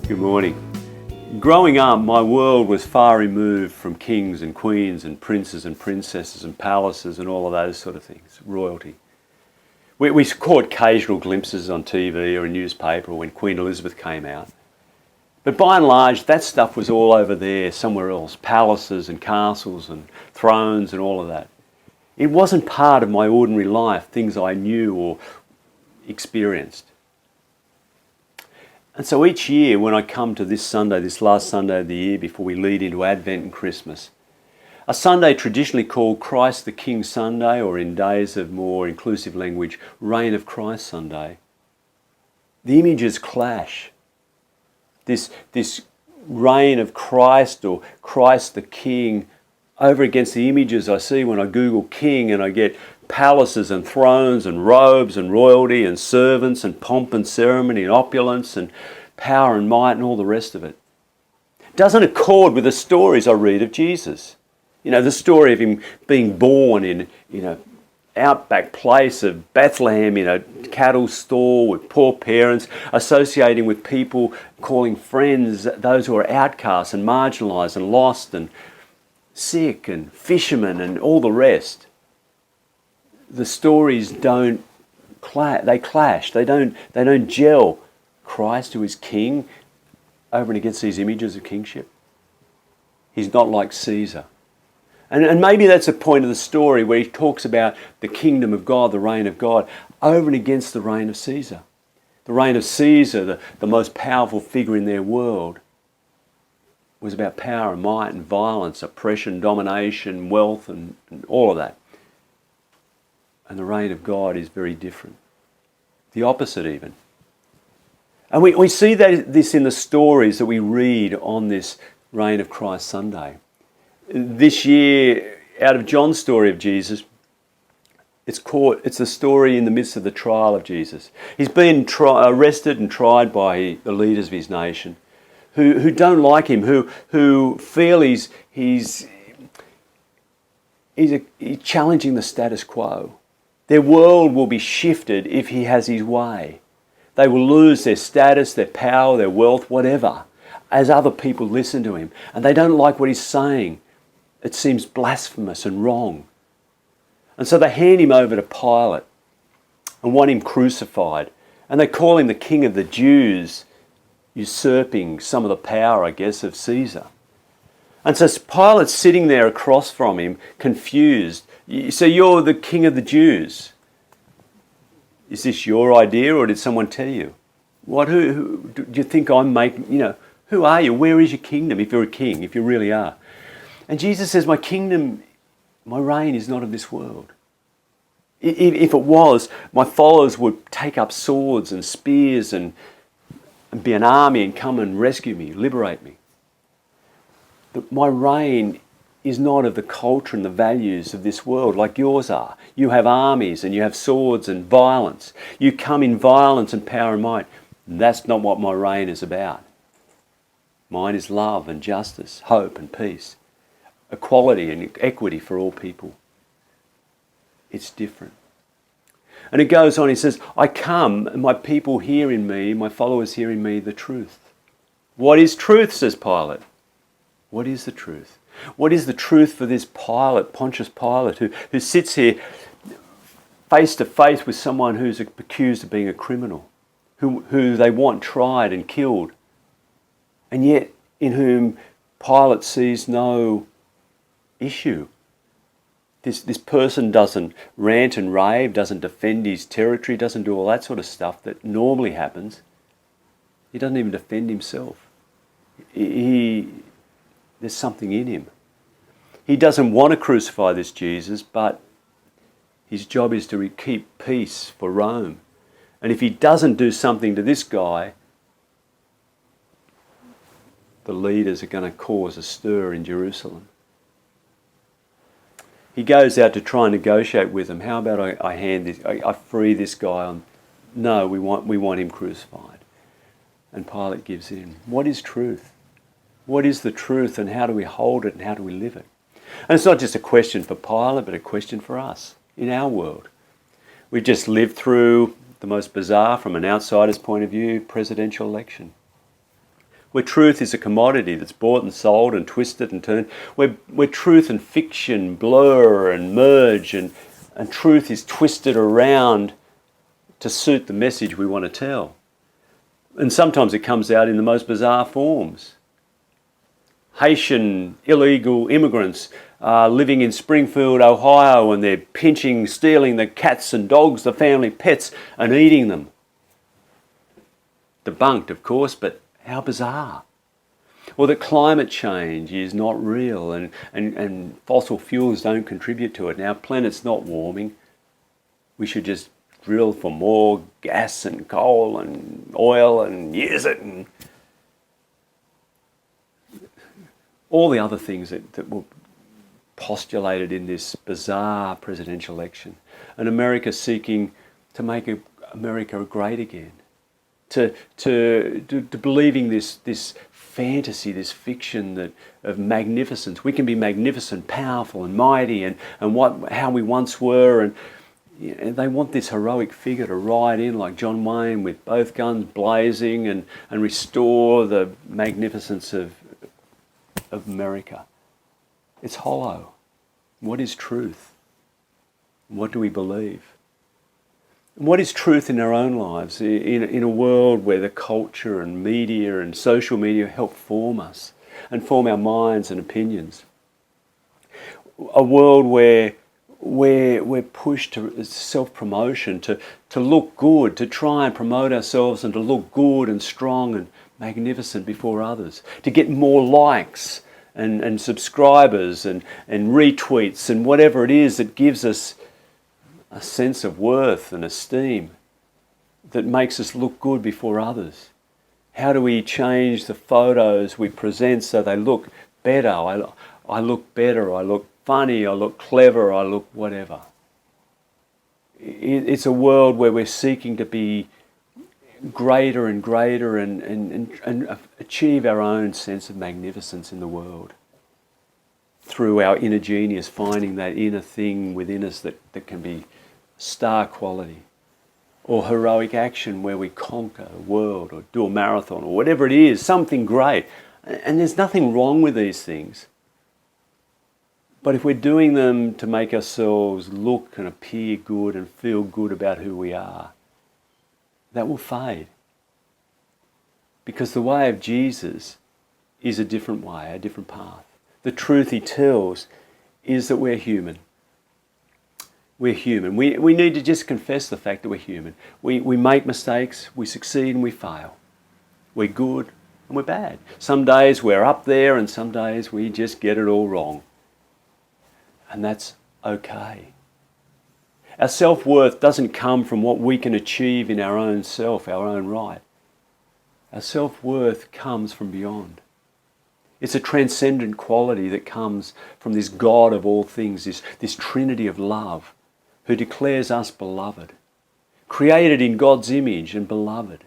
Good morning. Growing up, my world was far removed from kings and queens and princes and princesses and palaces and all of those sort of things, royalty. We caught occasional glimpses on TV or a newspaper when Queen Elizabeth came out. But by and large, that stuff was all over there, somewhere else, palaces and castles and thrones and all of that. It wasn't part of my ordinary life, things I knew or experienced. And so each year when I come to this Sunday, this last Sunday of the year before we lead into Advent and Christmas, a Sunday traditionally called Christ the King Sunday, or in days of more inclusive language, Reign of Christ Sunday, the images clash. This reign of Christ or Christ the King over against the images I see when I Google king and I get palaces and thrones and robes and royalty and servants and pomp and ceremony and opulence and power and might and all the rest of it. It doesn't accord with the stories I read of Jesus. You know, the story of him being born in, outback place of Bethlehem in a cattle stall with poor parents, associating with people, calling friends those who are outcasts and marginalised and lost and sick and fishermen and all the rest. The stories don't they clash. They don't gel. Christ, who is king, over and against these images of kingship. He's not like Caesar. And maybe that's a point of the story where he talks about the kingdom of God, the reign of God, over and against the reign of Caesar. The reign of Caesar, the most powerful figure in their world, was about power and might and violence, oppression, domination, wealth and all of that. And the reign of God is very different. The opposite even. And we see this in the stories that we read on this Reign of Christ Sunday. This year, out of John's story of Jesus, it's the story in the midst of the trial of Jesus. He's been arrested and tried by the leaders of his nation, who don't like him, who feel he's challenging the status quo. Their world will be shifted if he has his way. They will lose their status, their power, their wealth, whatever, as other people listen to him. And they don't like what he's saying. It seems blasphemous and wrong. And so they hand him over to Pilate and want him crucified. And they call him the King of the Jews, usurping some of the power, I guess, of Caesar. And so Pilate's sitting there across from him, confused. So you're the King of the Jews. Is this your idea or did someone tell you? Who do you think I'm making, who are you? Where is your kingdom if you're a king, if you really are? And Jesus says, my kingdom, my reign is not of this world. If it was, my followers would take up swords and spears and be an army and come and rescue me, liberate me. But my reign is not of the culture and the values of this world like yours are. You have armies and you have swords and violence. You come in violence and power and might. And that's not what my reign is about. Mine is love and justice, hope and peace, equality and equity for all people. It's different. And it goes on, he says, I come and my people hear in me, my followers hear in me the truth. What is truth, says Pilate? What is the truth? What is the truth for this Pilate, Pontius Pilate, who sits here face to face with someone who's accused of being a criminal, who they want tried and killed, and yet in whom Pilate sees no issue. This person doesn't rant and rave, doesn't defend his territory, doesn't do all that sort of stuff that normally happens. He doesn't even defend himself. There's something in him. He doesn't want to crucify this Jesus, but his job is to keep peace for Rome. And if he doesn't do something to this guy, the leaders are going to cause a stir in Jerusalem. He goes out to try and negotiate with them. How about I free this guy on? No, we want him crucified. And Pilate gives in. What is truth? What is the truth and how do we hold it and how do we live it? And it's not just a question for Pilate, but a question for us in our world. We've just lived through the most bizarre, from an outsider's point of view, presidential election. where truth is a commodity that's bought and sold and twisted and turned, where truth and fiction blur and merge, and truth is twisted around to suit the message we want to tell. And sometimes it comes out in the most bizarre forms. Haitian illegal immigrants living in Springfield, Ohio, and they're pinching, stealing the cats and dogs, the family pets, and eating them. Debunked, of course, but how bizarre. Or that climate change is not real and fossil fuels don't contribute to it. Now, our planet's not warming. We should just drill for more gas and coal and oil and use it, and all the other things that were postulated in this bizarre presidential election. And America seeking to make America great again. To believing this fantasy, this fiction of magnificence. We can be magnificent, powerful and mighty, and how we once were, and they want this heroic figure to ride in like John Wayne with both guns blazing and restore the magnificence of America. It's hollow. What is truth? What do we believe? What is truth in our own lives, in a world where the culture and media and social media help form us and form our minds and opinions? A world where we're pushed to self-promotion, to look good, to try and promote ourselves and to look good and strong and magnificent before others, to get more likes and subscribers and retweets and whatever it is that gives us a sense of worth and esteem that makes us look good before others. How do we change the photos we present so they look better? I look better, I look funny, I look clever, I look whatever. It's a world where we're seeking to be greater and greater and achieve our own sense of magnificence in the world through our inner genius, finding that inner thing within us that can be star quality, or heroic action where we conquer the world or do a marathon or whatever it is, something great. And there's nothing wrong with these things. But if we're doing them to make ourselves look and appear good and feel good about who we are, that will fade. Because the way of Jesus is a different way, a different path. The truth he tells is that we're human. We're human. We need to just confess the fact that we're human. We make mistakes, we succeed and we fail. We're good and we're bad. Some days we're up there and some days we just get it all wrong. And that's okay. Our self-worth doesn't come from what we can achieve in our own self, our own right. Our self-worth comes from beyond. It's a transcendent quality that comes from this God of all things, this Trinity of love, who declares us beloved, created in God's image and beloved.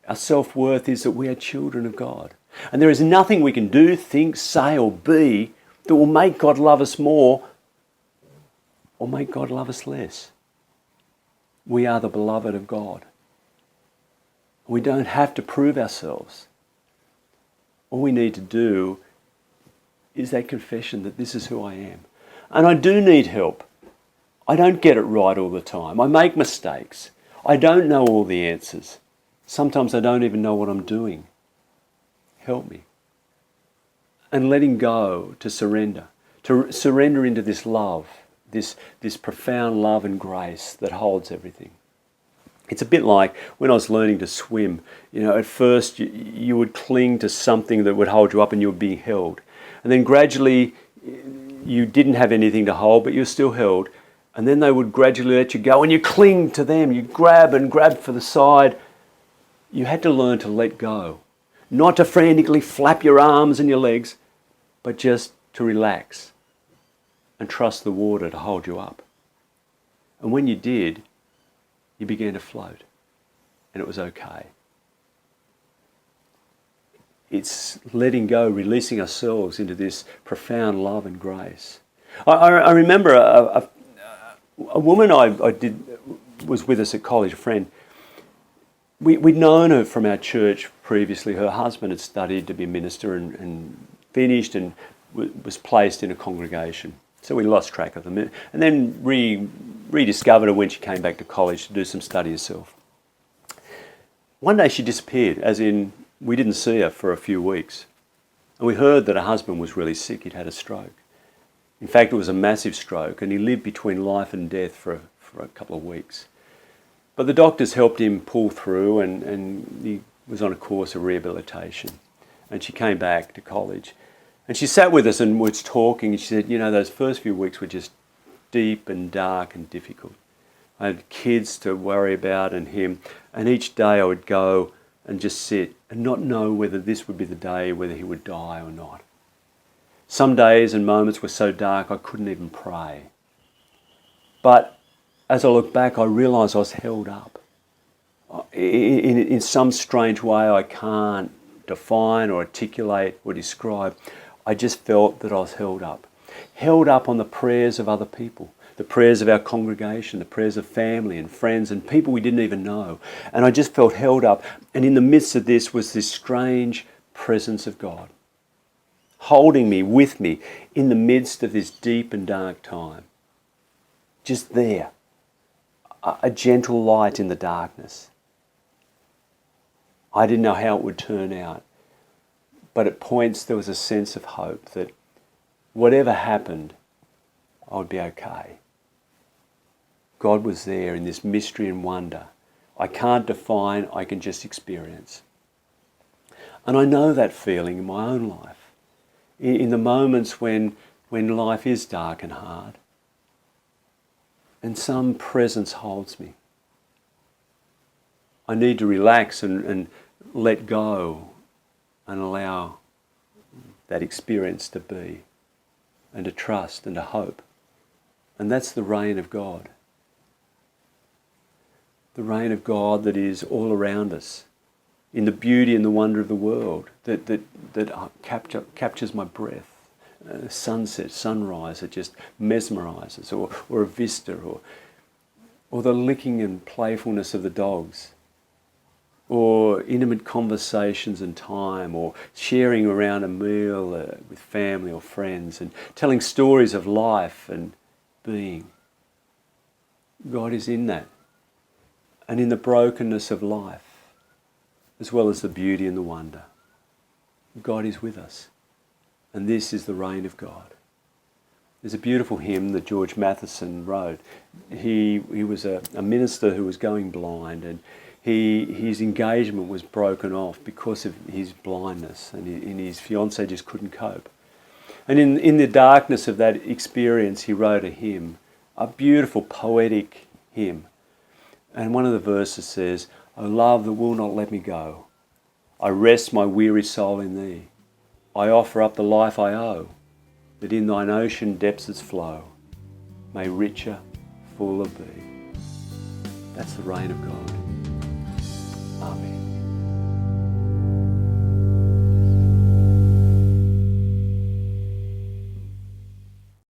Our self-worth is that we are children of God. And there is nothing we can do, think, say or be that will make God love us more or make God love us less. We are the beloved of God. We don't have to prove ourselves. All we need to do is that confession that this is who I am. And I do need help. I don't get it right all the time. I make mistakes. I don't know all the answers. Sometimes I don't even know what I'm doing. Help me. And letting go to surrender into this love, this profound love and grace that holds everything. It's a bit like when I was learning to swim. At first you would cling to something that would hold you up and you were being held. And then gradually you didn't have anything to hold, but you were still held. And then they would gradually let you go and you cling to them. You grab for the side. You had to learn to let go. Not to frantically flap your arms and your legs, but just to relax and trust the water to hold you up. And when you did, you began to float, and it was okay. It's letting go, releasing ourselves into this profound love and grace. I remember a woman I was with us at college, a friend. We'd known her from our church previously her husband had studied to be a minister and finished and was placed in a congregation. So we lost track of them, and then rediscovered her when she came back to college to do some study herself. One day she disappeared, as in we didn't see her for a few weeks. And we heard that her husband was really sick, he'd had a stroke. In fact, it was a massive stroke, and he lived between life and death for a couple of weeks. But the doctors helped him pull through, and he was on a course of rehabilitation. And she came back to college. And she sat with us and was talking, and she said, you know, those first few weeks were just deep and dark and difficult. I had kids to worry about and him, and each day I would go and just sit and not know whether this would be the day, whether he would die or not. Some days and moments were so dark I couldn't even pray. But as I look back, I realised I was held up. In some strange way I can't define or articulate or describe. I just felt that I was held up. Held up on the prayers of other people, the prayers of our congregation, the prayers of family and friends and people we didn't even know. And I just felt held up. And in the midst of this was this strange presence of God, holding me, with me, in the midst of this deep and dark time. Just there, a gentle light in the darkness. I didn't know how it would turn out, but at points there was a sense of hope that whatever happened, I would be okay. God was there in this mystery and wonder. I can't define, I can just experience. And I know that feeling in my own life. In the moments when life is dark and hard, and some presence holds me. I need to relax and let go and allow that experience to be, and to trust and to hope. And that's the reign of God. The reign of God that is all around us, in the beauty and the wonder of the world, that captures my breath. Sunset, sunrise, it just mesmerises, or a vista, or the licking and playfulness of the dogs, or intimate conversations and time, or sharing around a meal with family or friends, and telling stories of life and being. God is in that, and in the brokenness of life, as well as the beauty and the wonder. God is with us, and this is the reign of God. There's a beautiful hymn that George Matheson wrote. He was a minister who was going blind, and his engagement was broken off because of his blindness, and his fiancée just couldn't cope. And in the darkness of that experience, he wrote a hymn, a beautiful poetic hymn. And one of the verses says, "O love that will not let me go, I rest my weary soul in thee. I offer up the life I owe, that in thine ocean depths flow may richer, fuller be." That's the reign of God. Amen.